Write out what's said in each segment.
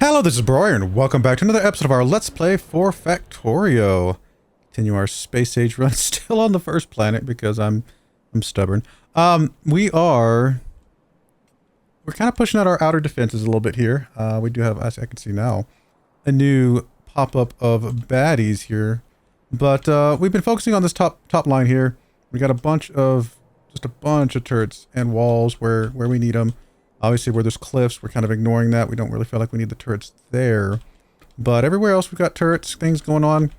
Hello, this is Broyar, and welcome back to another episode of our Let's Play for Factorio. Continue our space age run, still on the first planet because I'm stubborn. We're kind of pushing out our outer defenses a little bit here. We do have, as I can see now, a new pop-up of baddies here, but we've been focusing on this top line here. We got just a bunch of turrets and walls where we need them. Obviously, where there's cliffs, we're kind of ignoring that. We don't really feel like we need the turrets there. But everywhere else, we've got turrets, things going on.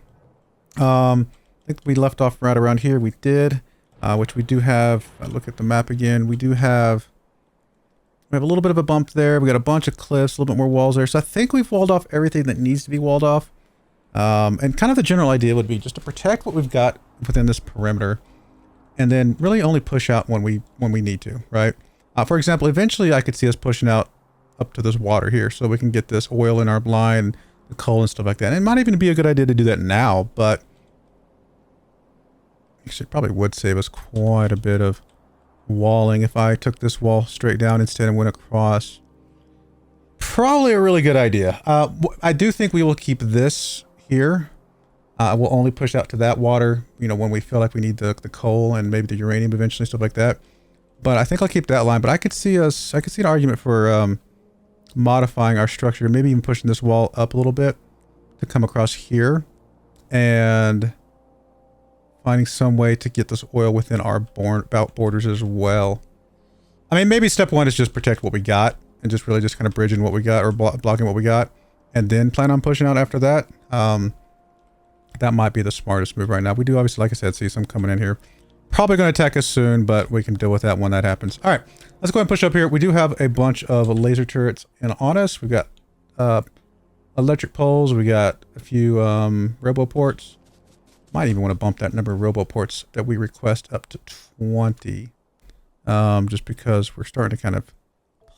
I think we left off right around here. We did, which we do have. Look at the map again. We have a little bit of a bump there. We got a bunch of cliffs, a little bit more walls there. So I think we've walled off everything that needs to be walled off. And kind of the general idea would be just to protect what we've got within this perimeter, and then really only push out when we need to, right? For example, eventually I could see us pushing out up to this water here so we can get this oil in our blind, the coal and stuff like that. And it might even be a good idea to do that now, but actually it probably would save us quite a bit of walling if I took this wall straight down instead and went across. Probably a really good idea. I do think we will keep this here. We'll only push out to that water, you know, when we feel like we need the coal and maybe the uranium eventually, stuff like that. But I think I'll keep that line. But I could see an argument for modifying our structure, maybe even pushing this wall up a little bit to come across here and finding some way to get this oil within our borders as well. I mean, maybe step one is just protect what we got and just really just kind of bridging what we got or blocking what we got, and then plan on pushing out after that. That might be the smartest move right now. We do obviously, like I said, see some coming in here. Probably going to attack us soon, but we can deal with that when that happens. All right, let's go ahead and push up here. We do have a bunch of laser turrets on us. We've got electric poles. We got a few roboports. Might even want to bump that number of roboports that we request up to 20. Just because we're starting to kind of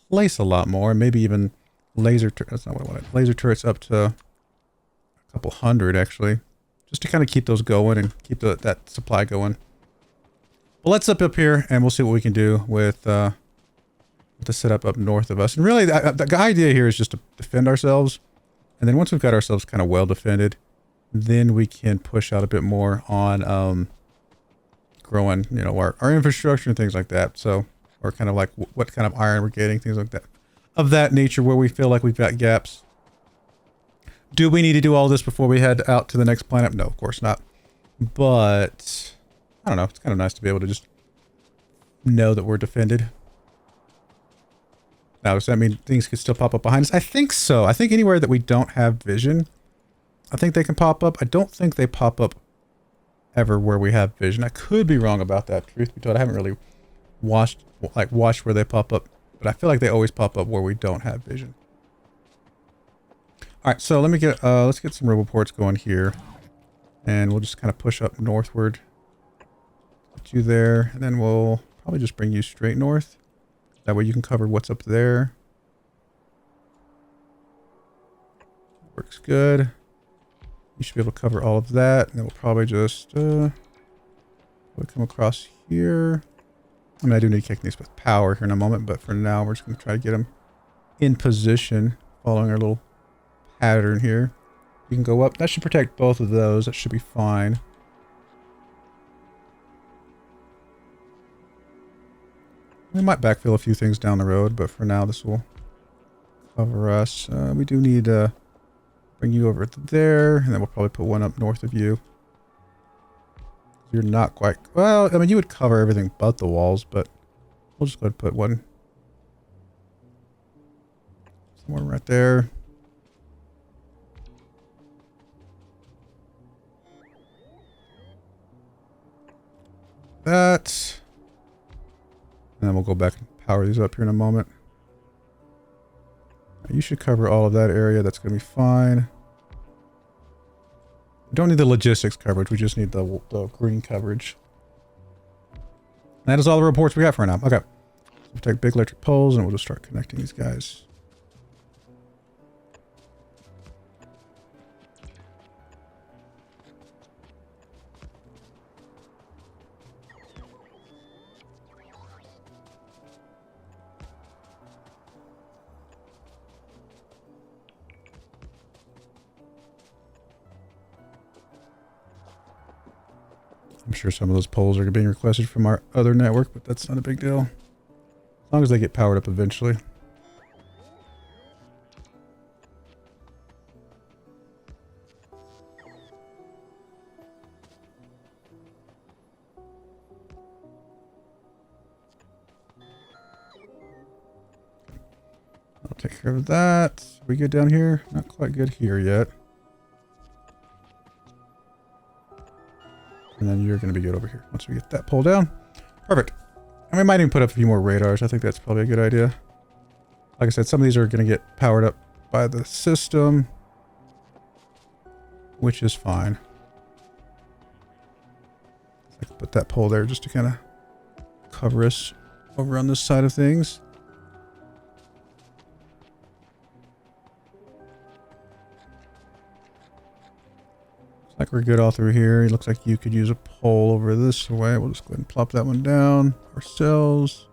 place a lot more. Maybe even laser turrets. That's not what I wanted. Laser turrets up to a couple hundred, actually. Just to kind of keep those going and keep that supply going. Well, let's up here and we'll see what we can do with the setup up north of us. And really, the idea here is just to defend ourselves. And then once we've got ourselves kind of well defended, then we can push out a bit more on growing, you know, our infrastructure and things like that. So, or kind of like what kind of iron we're getting, things like that. Of that nature where we feel like we've got gaps. Do we need to do all this before we head out to the next planet? No, of course not. But I don't know. It's kind of nice to be able to just know that we're defended. Now, does that mean things could still pop up behind us? I think so. I think anywhere that we don't have vision, I think they can pop up. I don't think they pop up ever where we have vision. I could be wrong about that, truth be told. I haven't really watched where they pop up, but I feel like they always pop up where we don't have vision. All right, so let's get some roboports going here, and we'll just kind of push up northward. Put you there, and then we'll probably just bring you straight north. That way you can cover what's up there. Works good. You should be able to cover all of that, and then we'll probably just come across here. I mean, I do need to kick these with power here in a moment, but for now we're just going to try to get them in position, following our little pattern here. You can go up. That should protect both of those. That should be fine. We might backfill a few things down the road, but for now this will cover us. We do need to bring you over there, and then we'll probably put one up north of you. You're not quite... Well, I mean, you would cover everything but the walls, but we'll just go ahead and put one somewhere right there. That... And then we'll go back and power these up here in a moment. You should cover all of that area. That's going to be fine. We don't need the logistics coverage. We just need the green coverage. That is all the reports we got for now. Okay. We'll take big electric poles and we'll just start connecting these guys. I'm sure some of those poles are being requested from our other network, but that's not a big deal. As long as they get powered up eventually. I'll take care of that. We good down here? Not quite good here yet. And then you're going to be good over here once we get that pole down. Perfect. And we might even put up a few more radars. I think that's probably a good idea. Like I said, some of these are going to get powered up by the system, which is fine. I can put that pole there just to kind of cover us over on this side of things. Like we're good all through here. It looks like you could use a pole over this way. We'll just go ahead and plop that one down ourselves.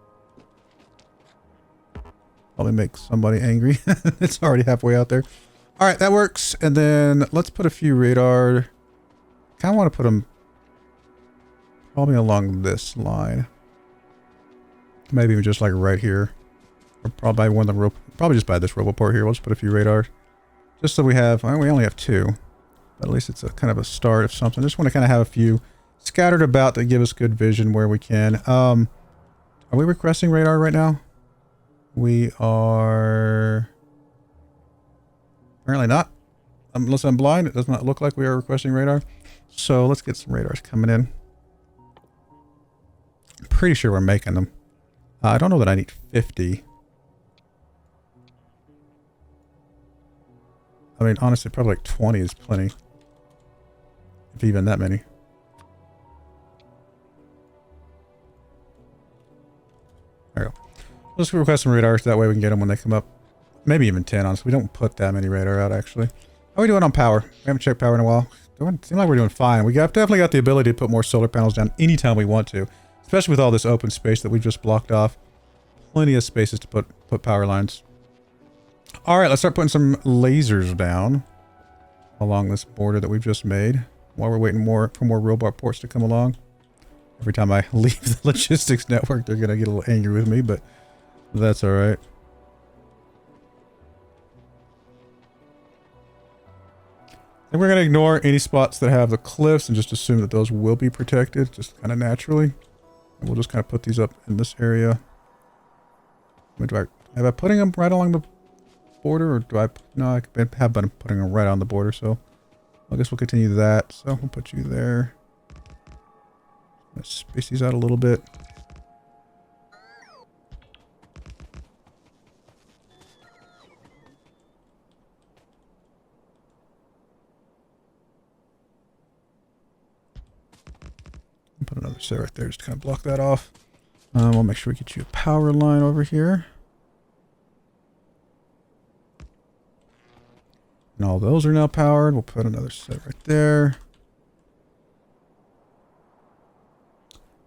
Probably make somebody angry. It's already halfway out there. All right, that works. And then let's put a few radar. Kind of want to put them probably along this line. Maybe even just like right here. Or probably one of the probably just by this roboport here. We'll just put a few radars. Just so we have, well, we only have 2. But at least it's a kind of a start of something. Just want to kind of have a few scattered about that give us good vision where we can. Are we requesting radar right now? We are apparently not. Unless I'm blind, it does not look like we are requesting radar. So let's get some radars coming in. I'm pretty sure we're making them. I don't know that I need 50. I mean, honestly, probably like 20 is plenty. If even that many. There we go. Let's request some radars. That way we can get them when they come up. Maybe even 10, honestly. We don't put that many radar out, actually. How are we doing on power? We haven't checked power in a while. Seems like we're doing fine. We definitely got the ability to put more solar panels down anytime we want to. Especially with all this open space that we've just blocked off. Plenty of spaces to put power lines. Alright, let's start putting some lasers down. Along this border that we've just made. While we're waiting for more robot ports to come along. Every time I leave the logistics network, they're going to get a little angry with me, but that's alright. And we're going to ignore any spots that have the cliffs and just assume that those will be protected, just kind of naturally. And we'll just kind of put these up in this area. Am I putting them right along the border, or do I? No, I have been putting them right on the border, so I guess we'll continue that. So we'll put you there. Let's space these out a little bit. Put another set right there just to kind of block that off. We'll make sure we get you a power line over here. And all those are now powered. We'll put another set right there.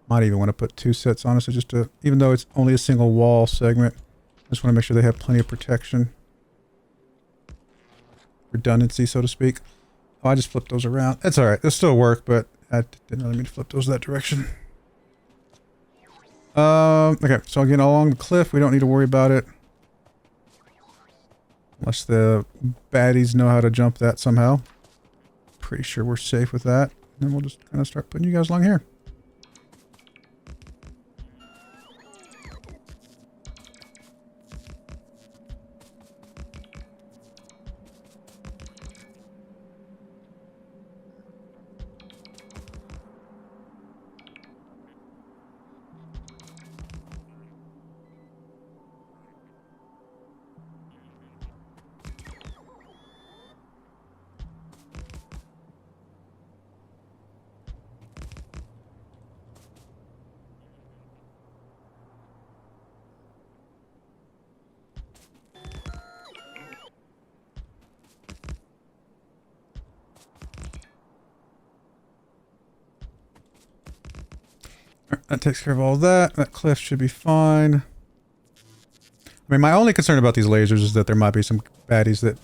Might even want to put 2 sets, honestly, just to, even though it's only a single wall segment, I just want to make sure they have plenty of protection. Redundancy, so to speak. Oh, I just flipped those around. That's alright. They'll still work, but I didn't really mean to flip those that direction. Okay, so again, along the cliff, we don't need to worry about it. Unless the baddies know how to jump that somehow. Pretty sure we're safe with that. And then we'll just kind of start putting you guys along here. That takes care of all that. That cliff should be fine. I mean, my only concern about these lasers is that there might be some baddies that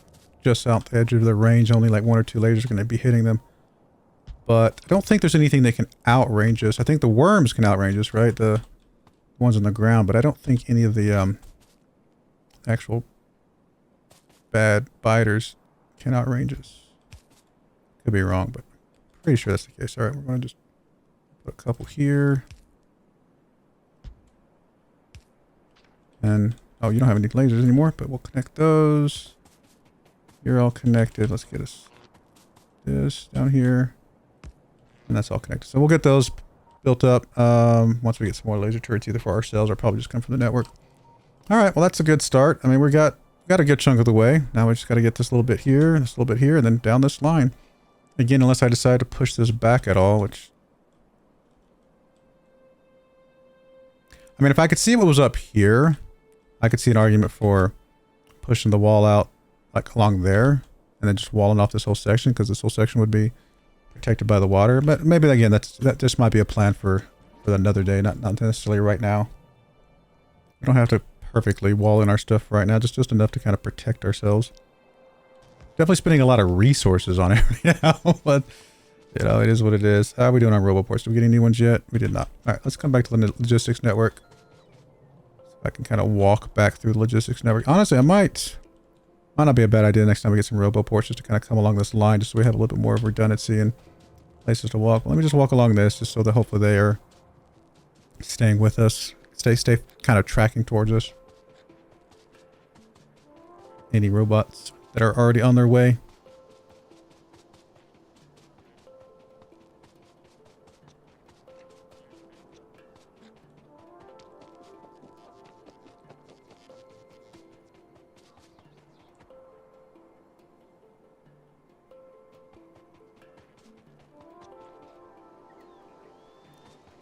just out the edge of the range, only like 1 or 2 lasers are going to be hitting them. But I don't think there's anything that can outrange us. I think the worms can outrange us, right? The ones on the ground, but I don't think any of the actual bad biters can outrange us. Could be wrong, but pretty sure that's the case. All right, we're going to just put a couple here. And, oh, you don't have any lasers anymore, but we'll connect those. You're all connected. Let's get us this down here. And that's all connected. So we'll get those built up once we get some more laser turrets, either for ourselves or probably just come from the network. All right, well, that's a good start. I mean, we got a good chunk of the way. Now we just got to get this little bit here, this little bit here, and then down this line. Again, unless I decide to push this back at all, which... I mean, if I could see what was up here, I could see an argument for pushing the wall out like along there and then just walling off this whole section, because this whole section would be protected by the water. But maybe, again, that just might be a plan for another day, not necessarily right now. We don't have to perfectly wall in our stuff right now, just enough to kind of protect ourselves. Definitely spending a lot of resources on it right now, but you know, it is what it is. How are we doing on RoboPorts? Did we get any new ones yet? We did not. All right, let's come back to the logistics network. So I can kind of walk back through the logistics network. Honestly, might not be a bad idea next time we get some RoboPorts, just to kind of come along this line, just so we have a little bit more of redundancy and places to walk. Let me just walk along this, just so that hopefully they are staying with us. Stay kind of tracking towards us. Any robots that are already on their way?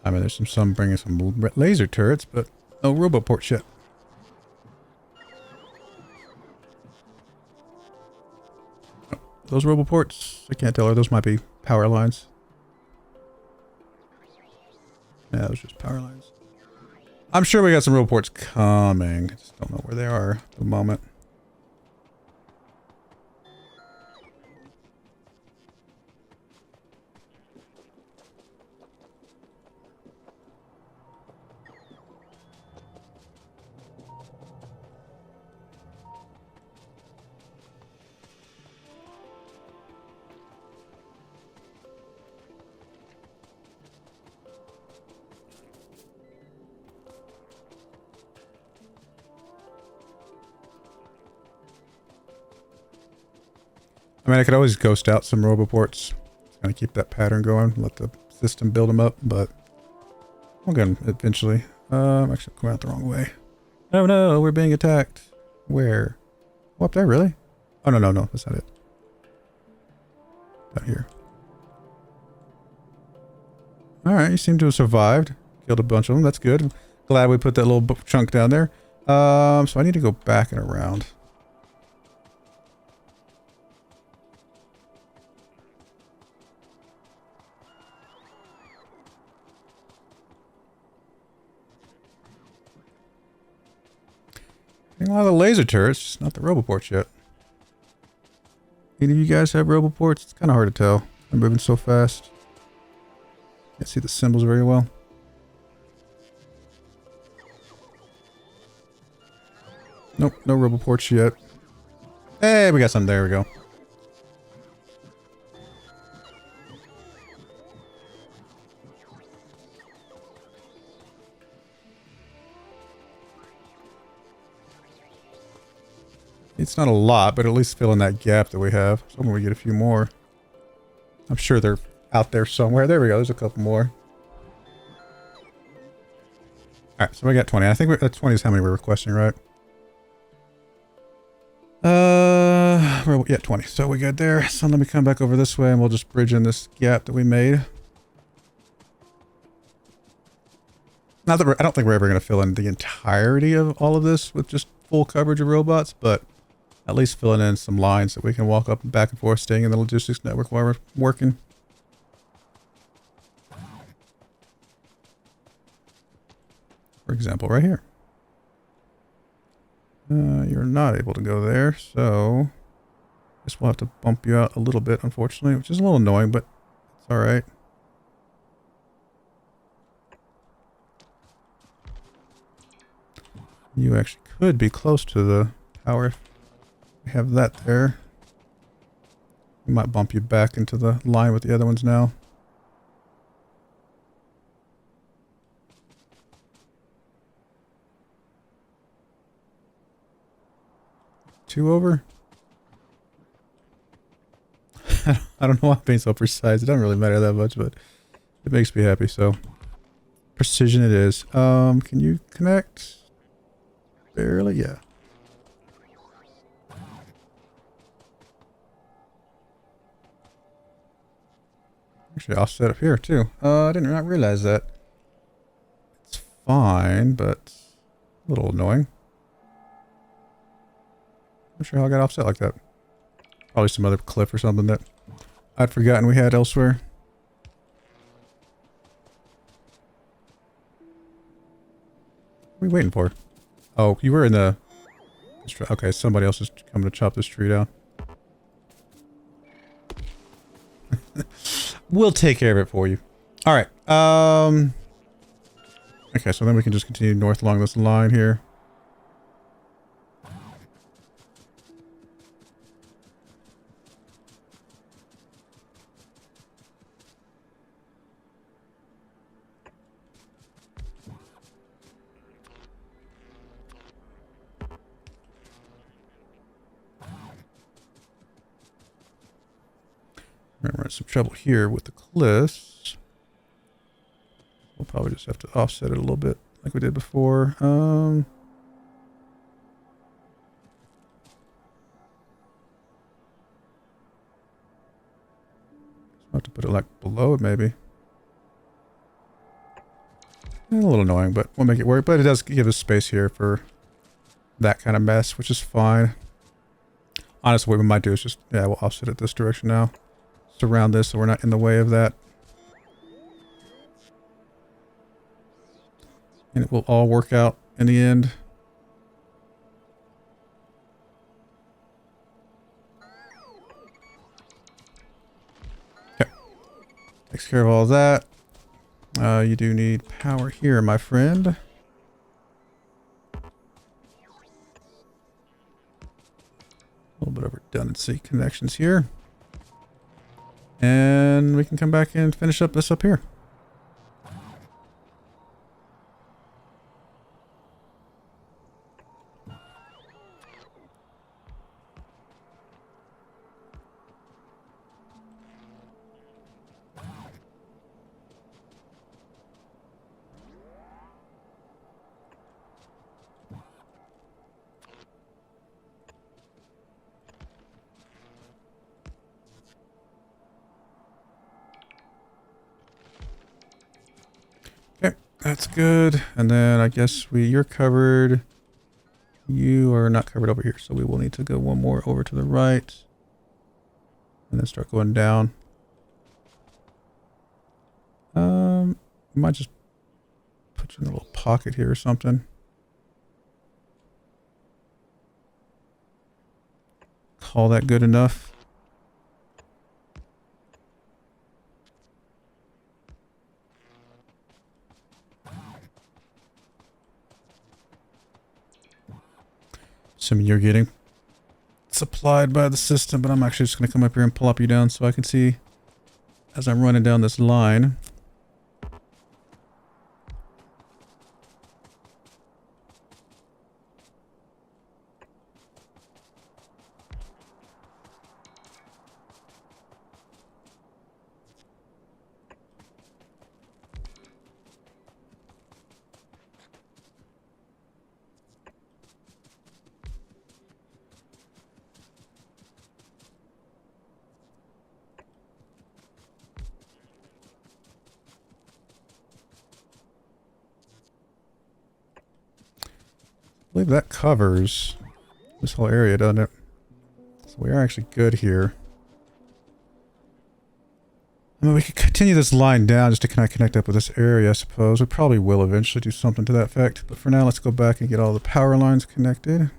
I mean, there's some bringing some laser turrets, but no RoboPort yet. Oh, those RoboPorts, I can't tell her. Those might be power lines. Yeah, those are just power lines. I'm sure we got some RoboPorts coming. I just don't know where they are at the moment. I mean, I could always ghost out some RoboPorts. Kind of keep that pattern going. Let the system build them up, but we'll get them eventually. Actually, come out the wrong way. Oh no, we're being attacked. Where? Oh, up there, really? Oh, no, that's not it. Out here. Alright, you seem to have survived. Killed a bunch of them, that's good. Glad we put that little chunk down there. So I need to go back and around. A lot of the laser turrets, just not the RoboPorts yet. Any of you guys have RoboPorts? It's kind of hard to tell. They're moving so fast. Can't see the symbols very well. Nope, no RoboPorts yet. Hey, we got some. There we go. It's not a lot, but at least fill in that gap that we have. So when we get a few more. I'm sure they're out there somewhere. There we go. There's a couple more. Alright, so we got 20. I think 20 is how many we're requesting, right? Yeah, 20. So we good there. So let me come back over this way and we'll just bridge in this gap that we made. Not that I don't think we're ever going to fill in the entirety of all of this with just full coverage of robots, but at least filling in some lines that we can walk up and back and forth, staying in the logistics network while we're working. For example, right here. You're not able to go there, so I guess we'll have to bump you out a little bit, unfortunately, which is a little annoying, but It's alright. You actually could be close to the power if we have that there. We might bump you back into the line with the other ones now. Two over? I don't know why I'm being so precise. It doesn't really matter that much, but it makes me happy, so. Precision it is. Can you connect? Barely, yeah. Actually, offset up here, too. I did not realize that. It's fine, but a little annoying. I'm not sure how I got offset like that. Probably some other cliff or something that I'd forgotten we had elsewhere. What are we waiting for? Oh, you were in the... Okay, somebody else is coming to chop this tree down. We'll take care of it for you. Alright, okay, so then we can just continue north along this line here. We're gonna run some trouble here with the cliffs. We'll probably just have to offset it a little bit like we did before. I'll have to put it like below it maybe. A little annoying, but we'll make it work. But it does give us space here for that kind of mess, which is fine. Honestly, what we might do is just, yeah, we'll offset it this direction now. Surround this so we're not in the way of that. And it will all work out in the end. Okay. Takes care of all that. You do need power here, my friend. A little bit of redundancy connections here. And we can come back and finish up this up here. That's good. And then I guess you're covered. You are not covered over here, so we will need to go one more over to the right. And then start going down. Might just put you in a little pocket here or something. Call that good enough. Assuming you're getting supplied by the system, but I'm actually just going to come up here and plop you down so I can see as I'm running down this line. I believe that covers this whole area, doesn't it? So we are actually good here. I mean, we could continue this line down just to kind of connect up with this area, I suppose. We probably will eventually do something to that effect. But for now, let's go back and get all the power lines connected.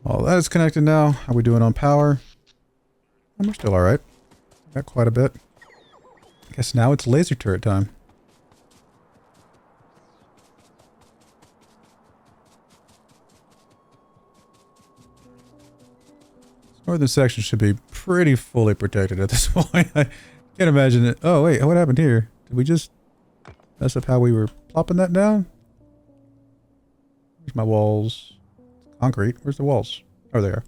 All that is connected now. How are we doing on power? We're still alright. Got quite a bit. I guess now it's laser turret time. This northern section should be pretty fully protected at this point. I can't imagine it. Oh wait, what happened here? Did we just mess up how we were plopping that down? Where's my walls? Concrete. Where's the walls? Oh, there.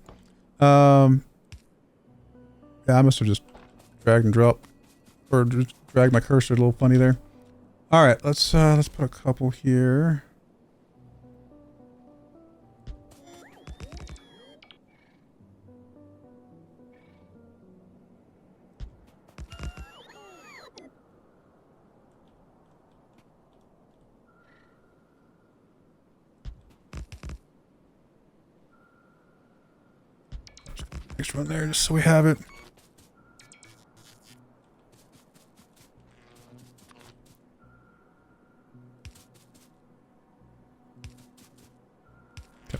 Yeah, I must have just dragged and dropped, or just dragged my cursor a little funny there. All right, let's put a couple here. Next one there, just so we have it. Okay.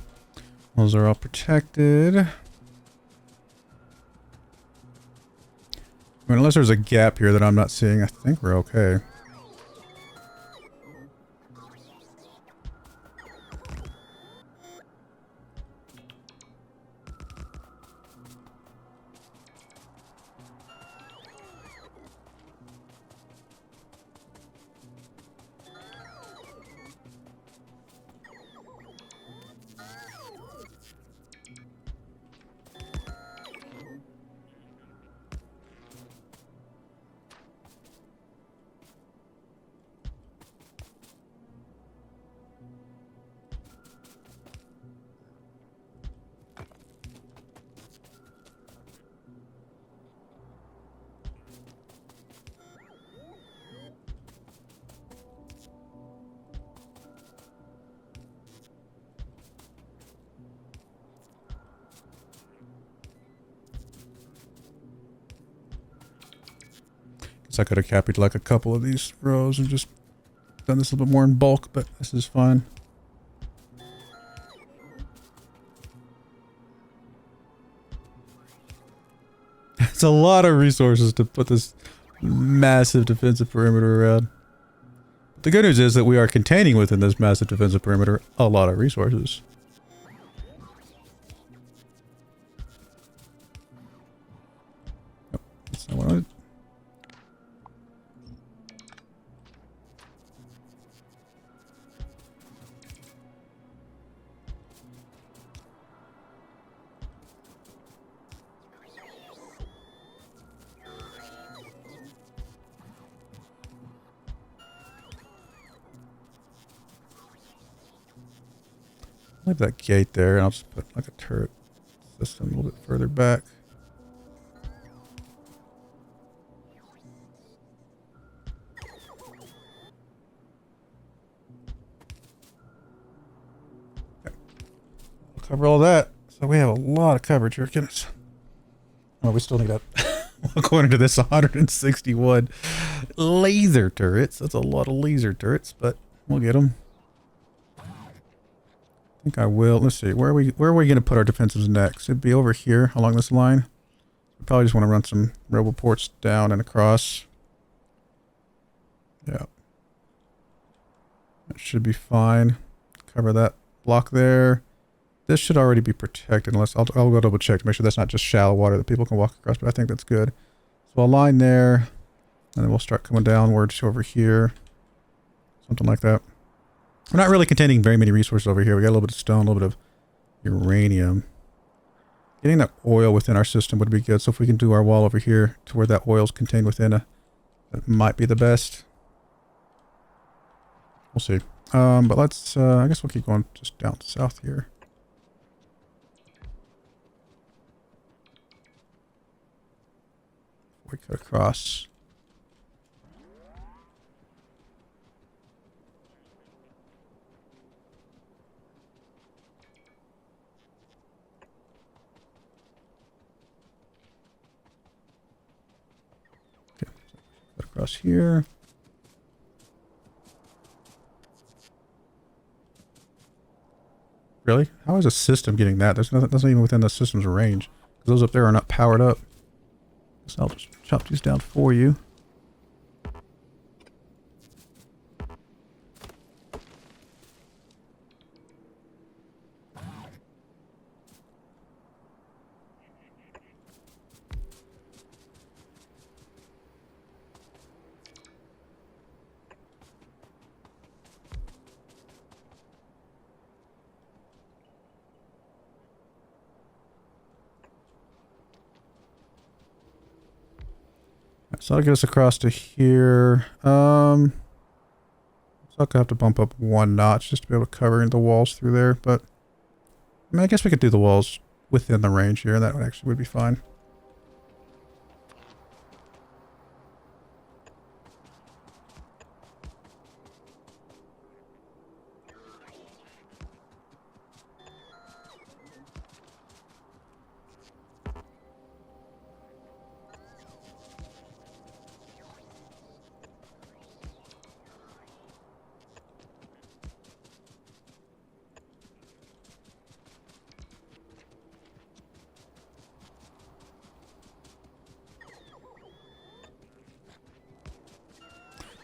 Those are all protected. I mean, unless there's a gap here that I'm not seeing, I think we're okay. I could have copied like a couple of these rows and just done this a little bit more in bulk, but this is fine. It's a lot of resources to put this massive defensive perimeter around. The good news is that we are containing within this massive defensive perimeter a lot of resources. Nope, that's not what I wanted. Leave that gate there, and I'll just put like a turret system a little bit further back. Okay. We'll cover all that. So we have a lot of coverage here, goodness. Oh, we still need up. According to this, 161 laser turrets. That's a lot of laser turrets, but we'll get them. I think I will. Let's see. Where are we going to put our defensives next? It'd be over here along this line. We probably just want to run some roboports down and across. Yeah. That should be fine. Cover that block there. This should already be protected unless I'll go double check to make sure that's not just shallow water that people can walk across, but I think that's good. So I'll line there and then we'll start coming downwards over here. Something like that. We're not really containing very many resources over here. We got a little bit of stone, a little bit of uranium. Getting that oil within our system would be good. So if we can do our wall over here to where that oil is contained within that might be the best. We'll see. But let's, I guess we'll keep going just down south here. We cut across. Okay, cut across here. Really? How is a system getting that? There's nothing. That's not even within the system's range. Because those up there are not powered up. So I'll just chop these down for you. So that'll get us across to here. So I'll have to bump up one notch just to be able to cover the walls through there. But I mean, I guess we could do the walls within the range here. That would be fine.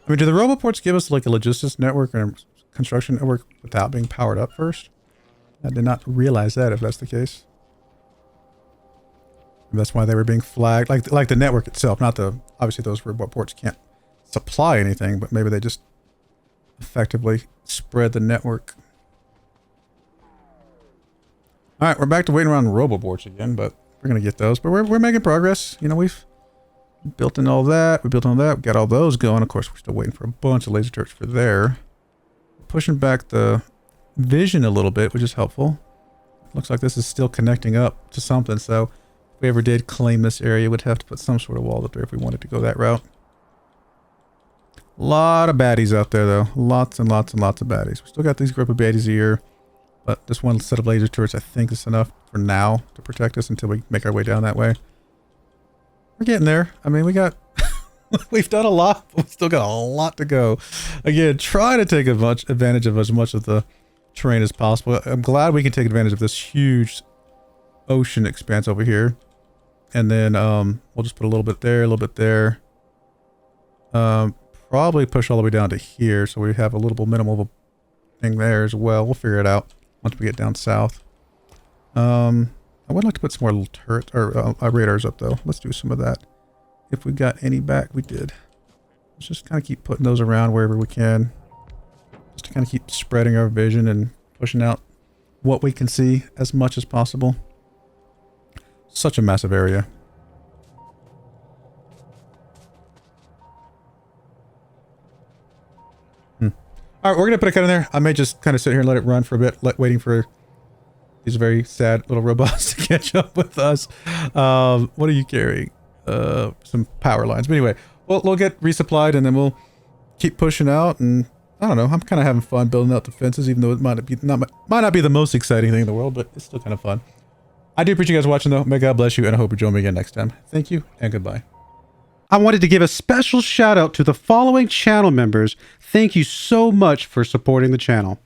I mean, do the roboports give us like a logistics network and a construction network without being powered up first? I did not realize that if that's the case. And that's why they were being flagged. Like the network itself, not the... Obviously those roboports can't supply anything, but maybe they just effectively spread the network. Alright, we're back to waiting around roboports again, but we're going to get those. But we're making progress. You know, we've built in all that. We built on that. We got all those going. Of course, we're still waiting for a bunch of laser turrets for there. Pushing back the vision a little bit, which is helpful. Looks like this is still connecting up to something. So if we ever did claim this area, we'd have to put some sort of wall up there if we wanted to go that route. A lot of baddies out there, though. Lots and lots and lots of baddies. We still got these group of baddies here. But this one set of laser turrets, I think, is enough for now to protect us until we make our way down that way. We're getting there. I mean, we've done a lot, but we still got a lot to go. Again, try to take advantage of as much of the terrain as possible. I'm glad we can take advantage of this huge ocean expanse over here. And then we'll just put a little bit there, a little bit there. Probably push all the way down to here so we have a little bit minimal of a thing there as well. We'll figure it out once we get down south. I would like to put some more little turrets or radars up though. Let's do some of that. If we got any back, we did. Let's just kind of keep putting those around wherever we can. Just to kind of keep spreading our vision and pushing out what we can see as much as possible. Such a massive area. All right, we're going to put a cut in there. I may just kind of sit here and let it run for a bit, waiting for these very sad little robots to catch up with us. What are you carrying? Some power lines. But anyway, we'll get resupplied and then we'll keep pushing out. And I don't know, I'm kind of having fun building out the fences, even though it might not be the most exciting thing in the world, but it's still kind of fun. I do appreciate you guys watching though. May God bless you, and I hope you join me again next time. Thank you and goodbye. I wanted to give a special shout out to the following channel members. Thank you so much for supporting the channel.